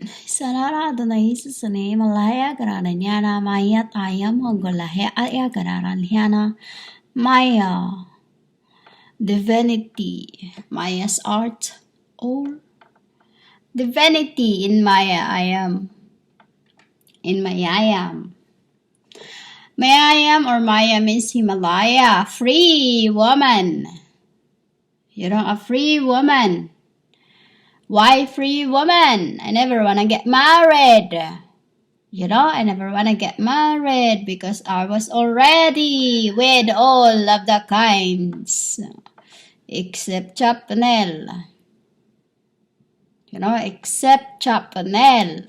Sarara Adonai Jesus name Malaya Grananyana Maya Tayam Golahe Aya Garanyana Maya divinity Maya's art or divinity in Maya I am in Maya I am. Maya I am or Maya means Himalaya, free woman. You know, a free woman. Why free woman? I never wanna get married. You know, I never wanna get married because I was already with all of the kinds. Except Chapanel. You know, except Chapanel.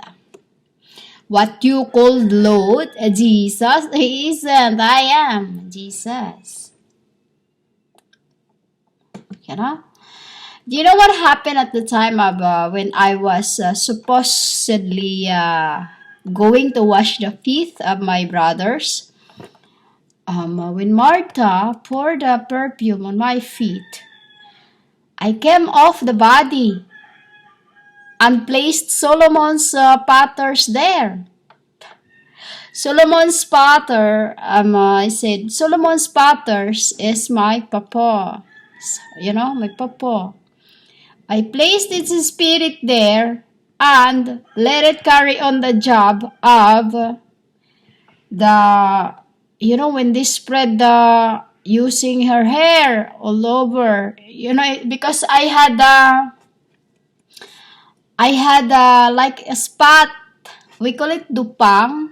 What you called Lord, Jesus, he isn't. I am Jesus. You know? Do you know what happened at the time of when I was supposedly going to wash the feet of my brothers? When Martha poured the perfume on my feet, I came off the body and placed Solomon's patters there. Solomon's patter, I said, Solomon's patters is my papa. You know, my papa. I placed its spirit there and let it carry on the job of the, you know, when they spread the, using her hair all over, you know, because I had like a spot, we call it dupang.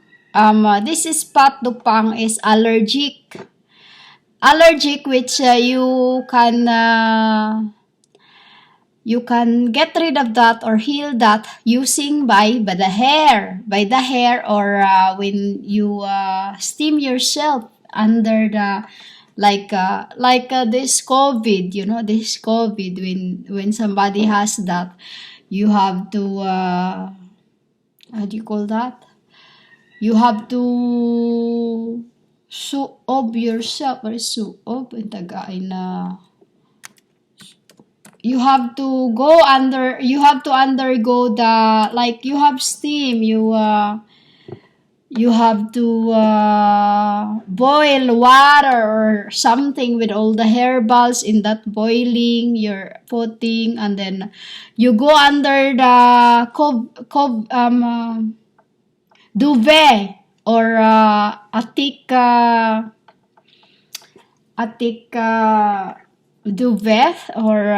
This is spot dupang is allergic, which you can get rid of that or heal that using by the hair, or when you steam yourself under the this COVID, you know, this COVID, when somebody has that, you have to how do you call that? You have to suob yourself, or suob in Tagalog na. You have to undergo the, like, you have steam, you have to boil water or something with all the herbals in that boiling you're putting, and then you go under the duvet or attic duvet, or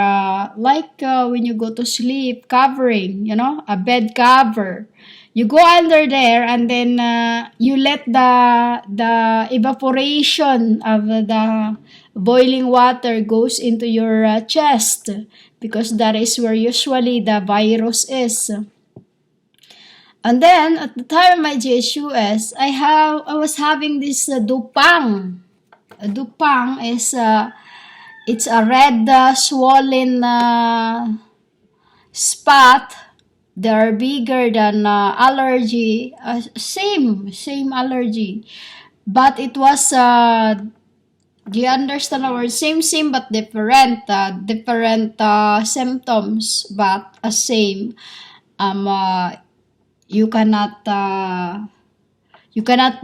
when you go to sleep, covering, you know, a bed cover. You go under there, and then you let the evaporation of the boiling water goes into your chest, because that is where usually the virus is. And then at the time of my GSUS, I was having this dupang. Dupang is it's a red swollen spot. They're bigger than allergy, same allergy, but it was do you understand our word? Same but different symptoms, but same. You cannot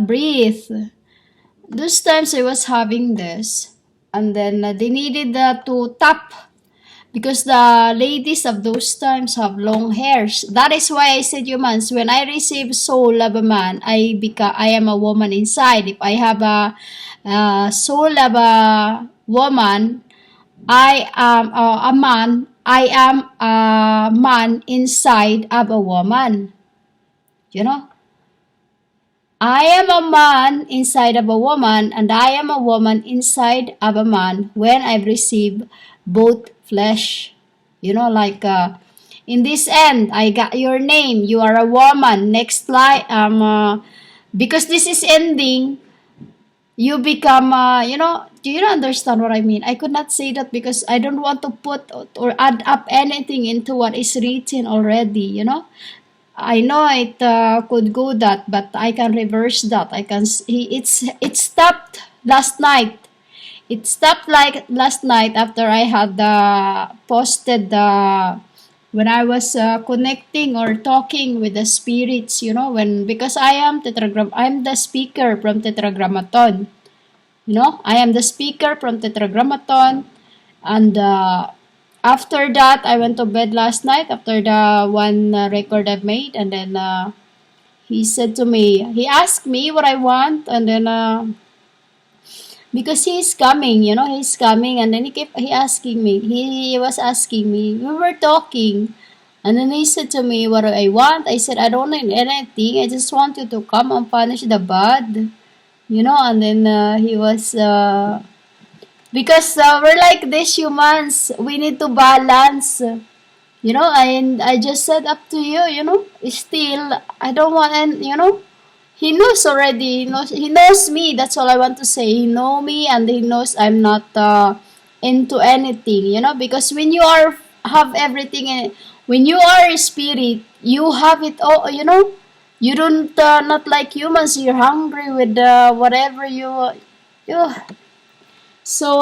breathe. Those times I was having this, and then they needed to tap, because the ladies of those times have long hairs. That is why I said, humans, when I receive soul of a man, I am a woman inside. If I have a soul of a woman, I am a man. I am a man inside of a woman. You know, I am a man inside of a woman, and I am a woman inside of a man when I've received both flesh. You know, like in this end, I got your name. You are a woman. Next slide. Because this is ending, you become, do you understand what I mean? I could not say that because I don't want to put or add up anything into what is written already, you know. I know it could go that, but I can reverse that. It stopped last night. It stopped like last night after I had posted the when I was connecting or talking with the spirits, when because I'm the speaker from Tetragrammaton. I am the speaker from Tetragrammaton, and after that, I went to bed last night after the one record I've made, and then he said to me, he asked me what I want, and then because he's coming, and then he asking me, he was asking me, we were talking, and then he said to me, what do I want? I said, I don't need anything, I just want you to come and punish the bad, and then he was, because we're like these humans, we need to balance, and I just said up to you, still, I don't want, and, he knows already. He knows me. That's all I want to say. He know me, and he knows I'm not into anything. Because when you have everything, when you are a spirit, you have it all. You don't not like humans. You're hungry with whatever you. So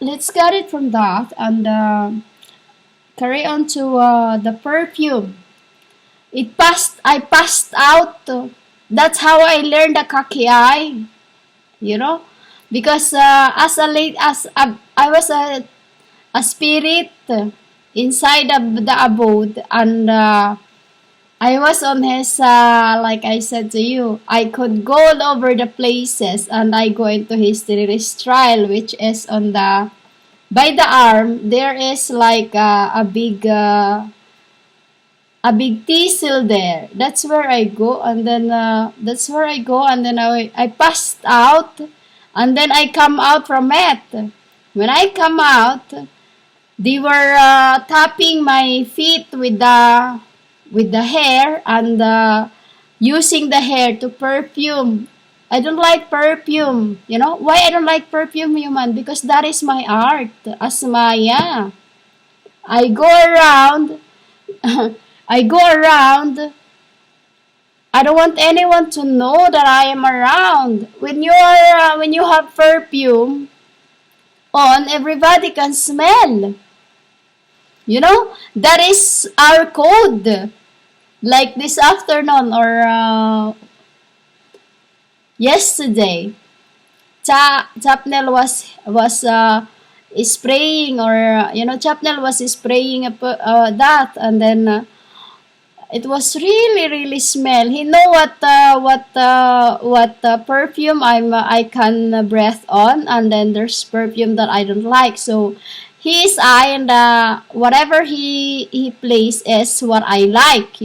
let's get it from that and carry on to the perfume. I passed out. That's how I learned the kakiyai, you know, because I was a spirit inside of the abode, and I was on his like I said to you, I could go all over the places, and I go into his trial, which is on the by the arm. There is like a big teasel there. That's where I go, and then I passed out, and then I come out from it. When I come out, they were tapping my feet with the hair, and using the hair to perfume. I don't like perfume. Why I don't like perfume, human? Because that is my art as Maya. I go around. I go around. I don't want anyone to know that I am around. When you have perfume on, everybody can smell. That is our code. Like this afternoon or yesterday, Chapnel was spraying, or Chapnel was spraying that, and then it was really really smell. He know what perfume I can breath on, and then there's perfume that I don't like. So his eye and whatever he plays is what I like.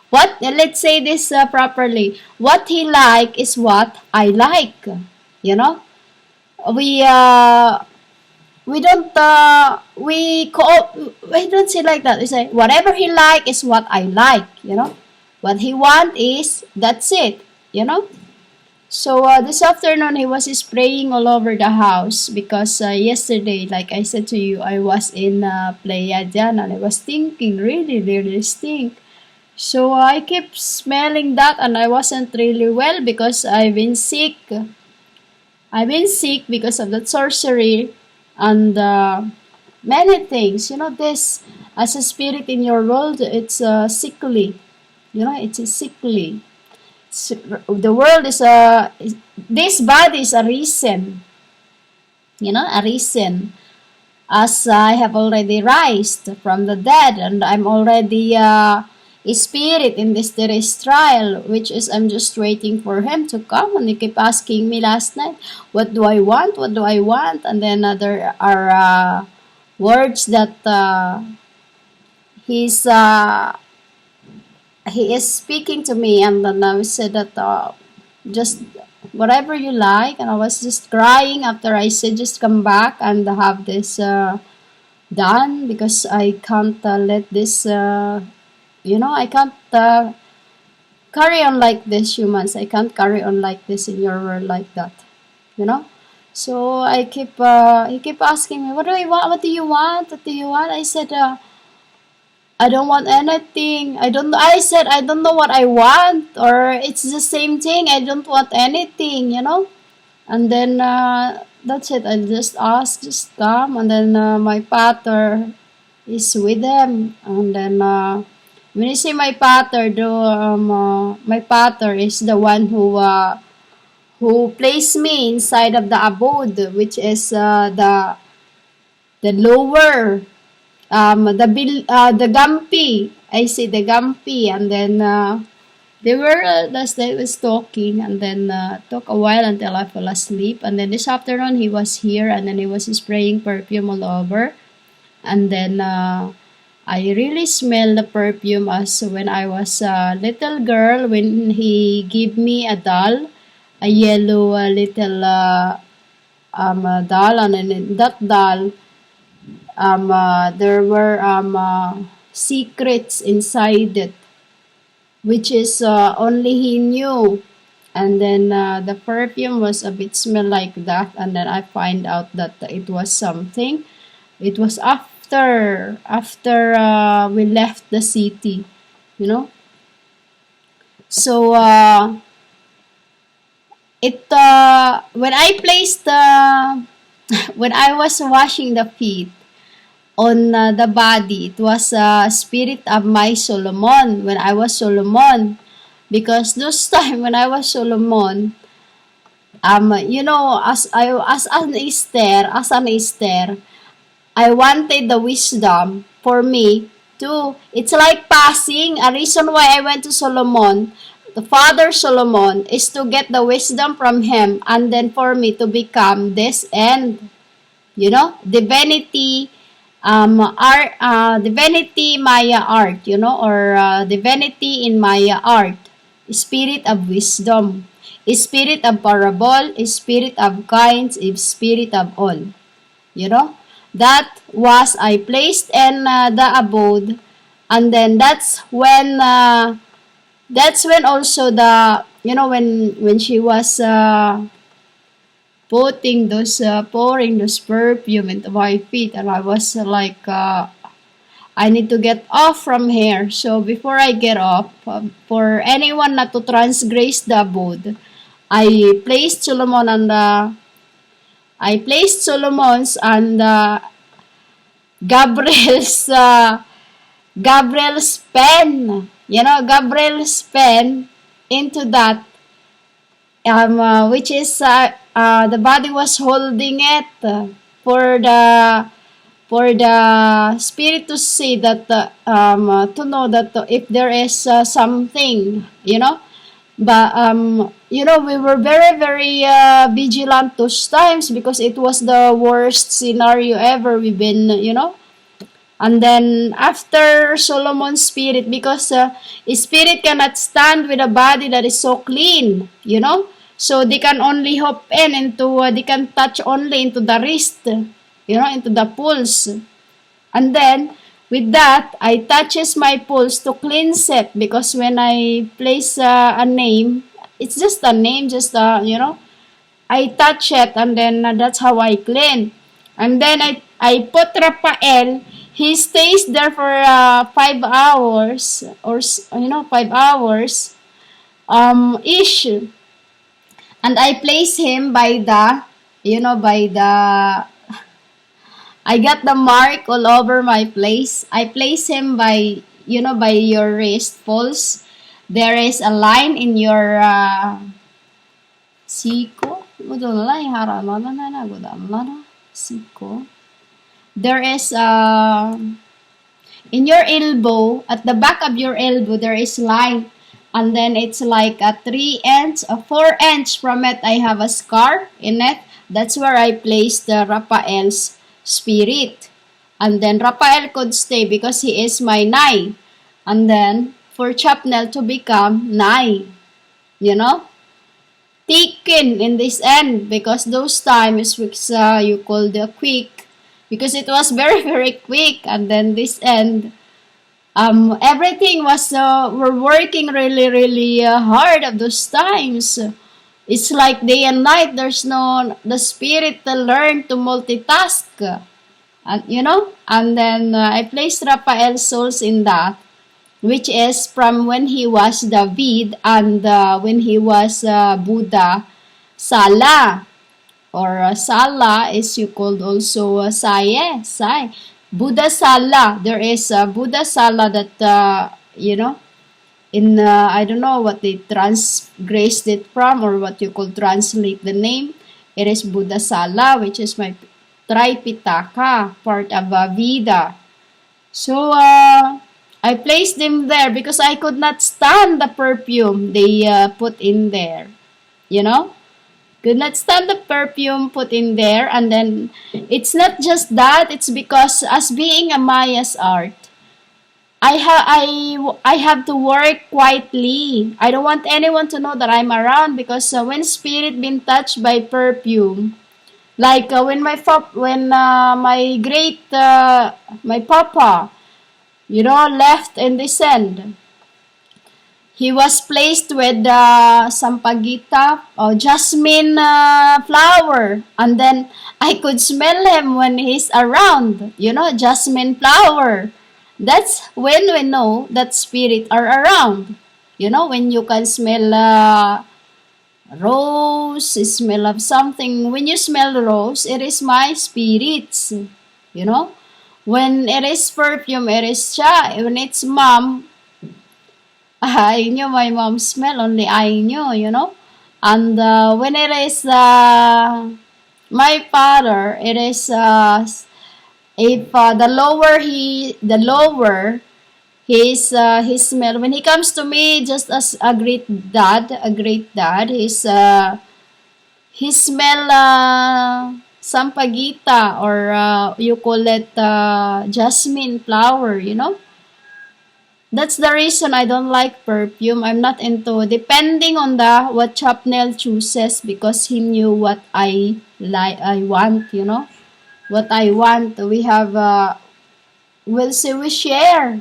What, let's say this properly. What he like is what I like. You know, we we don't we don't say like that. We say whatever he like is what I like. What he want is that's it. So this afternoon he was spraying all over the house because yesterday, like I said to you, I was in Playa Diana, and I was thinking really really stink. So I kept smelling that, and I wasn't really well because I've been sick. I've been sick because of that sorcery and many things. This as a spirit in your world, it's sickly. It's a sickly. The world is this body is a reason. A reason. As I have already rised from the dead, and I'm already a spirit in this trial, which is I'm just waiting for him to come. And he kept asking me last night, what do I want? What do I want? And then there are words that he's he is speaking to me, and then I said that just whatever you like, and I was just crying after I said just come back and have this done, because I can't let this I can't carry on like this, humans. I can't carry on like this in your world like that. So I keep he keep asking me, what do I want? What do you want? What do you want? I said I don't want anything. I said I don't know what I want, or it's the same thing. I don't want anything. And then that's it. I just ask, just come, and then my pater is with them. And then when you see my pater, my pater is the one who placed me inside of the abode, which is the lower, the Gampi. I say the Gampi, and then they were as they was talking, and then took a while until I fell asleep. And then this afternoon he was here, and then he was spraying perfume all over, and then I really smell the perfume as when I was a little girl when he gave me a doll, a yellow little doll, and then in that doll there were secrets inside it, which is only he knew. And then the perfume was a bit smell like that, and then I find out that it was something. It was after we left the city, you know. So when I placed when I was washing the feet on the body, it was spirit of my Solomon when I was Solomon, because those time when I was Solomon, you know, as an Esther, I wanted the wisdom for me to. It's like passing. A reason why I went to Solomon, the father Solomon, is to get the wisdom from him, and then for me to become this end. You know, divinity, divinity Maya art, you know, or divinity in Maya art, spirit of wisdom, spirit of parable, spirit of kinds, spirit of all, you know. That was I placed in the abode, and then that's when also the, you know, when she was pouring those perfume into my feet, and I was like, I need to get off from here. So before I get off, for anyone not to transgress the abode, I placed Solomon's and Gabriel's Gabriel's pen, you know, Gabriel's pen into that, which is the body was holding it for the spirit to see that to know that if there is something, you know. But you know, we were very very vigilant those times because it was the worst scenario ever we've been, you know. And then after Solomon's spirit, because his spirit cannot stand with a body that is so clean, you know. So they can only hop in into, they can touch only into the wrist, you know, into the pulse. And then with that, I touches my pulse to cleanse it, because when I place a name, it's just a name, just you know, I touch it, and then that's how I clean. And then I put Rafael. He stays there for 5 hours, or you know, 5 hours ish, and I place him by the, you know, by the, I got the mark all over my place. I place him by, you know, by your wrist pulse. There is a line in your siko. Siko. There is in your elbow, at the back of your elbow, there is line, and then it's like a 3 inch, a 4 inch from it. I have a scar in it. That's where I placed the Raphael's spirit, and then Raphael could stay because he is my nai, and then for Chapnel to become nai, you know, taken in this end, because those times which you call the quick, because it was very very quick. And then this end, everything was we're working really really hard at those times. It's like day and night. There's no the spirit to learn to multitask, and you know. And then I placed Raphael's souls in that, which is from when he was David, and when he was Buddha, Sala, or Sala is you called also Sai. Buddha Sala. There is a Buddha Sala that, in, I don't know what they transgressed it from or what you could translate the name. It is Buddha Sala, which is my Tripitaka, part of Veda. So, I placed them there because I could not stand the perfume they put in there. You know? Could not stand the perfume put in there. And then, it's not just that. It's because as being a Maya's art, I have to work quietly. I don't want anyone to know that I'm around because when spirit been touched by perfume, like when my great my papa, left and descend, he was placed with sampagita or jasmine flower, and then I could smell him when he's around. Jasmine flower. That's when we know that spirit are around. When you can smell rose, smell of something. When you smell rose, it is my spirits. You know, when it is perfume, it is siya. When it's mom, I knew my mom smell. Only I knew. And when it is my father, it is if the lower his smell when he comes to me just as a great dad, his smell sampagita or you call it jasmine flower. That's the reason I don't like perfume. I'm not into depending on the what Chapnel chooses because he knew what I want. What I want. We have we'll say we share.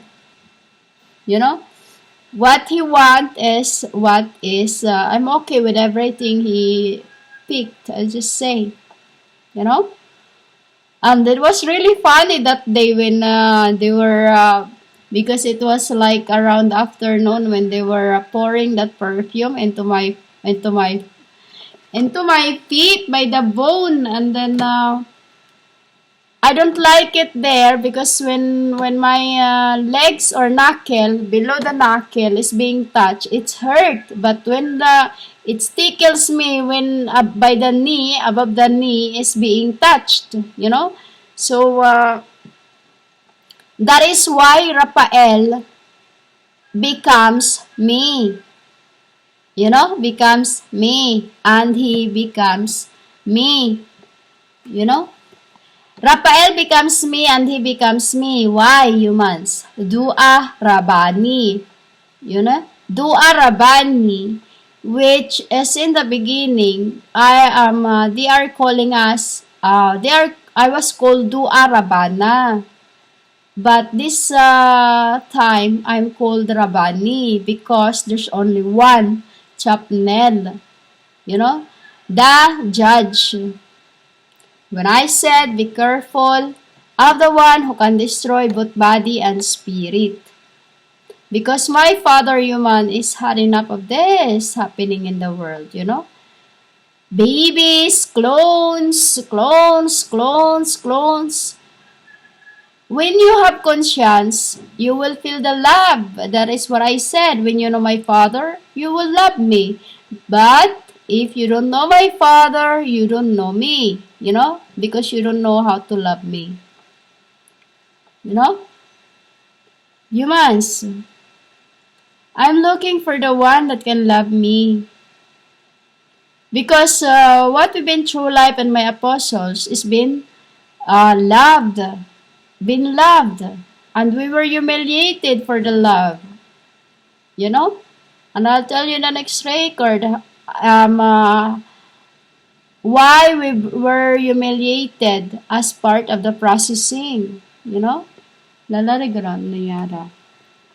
You know, what he want is what is. I'm okay with everything he picked. I just say, you know. And it was really funny that day when they were because it was like around afternoon when they were pouring that perfume into my feet by the bone, and then I don't like it there because when my legs or knuckle below the knuckle is being touched, it's hurt. But when it tickles me when by the knee, above the knee is being touched. So that is why Rafael becomes me. Becomes me, and he becomes me. You know. Rafael becomes me and he becomes me. Why, humans? Dua Rabani. Dua Rabani, which is in the beginning, they are calling us, I was called Dua Rabana. But this time, I'm called Rabani because there's only one Chapnel. The judge. When I said, be careful of the one who can destroy both body and spirit. Because my father human is had enough of this happening in the world. Babies, clones. When you have conscience, you will feel the love. That is what I said. When you know my father, you will love me. But if you don't know my father, you don't know me. Because you don't know how to love me. Humans, I'm looking for the one that can love me. Because what we've been through life and my apostles is been loved. Been loved. And we were humiliated for the love. And I'll tell you in the next record, why we were humiliated as part of the processing. Lalarigaran niyara.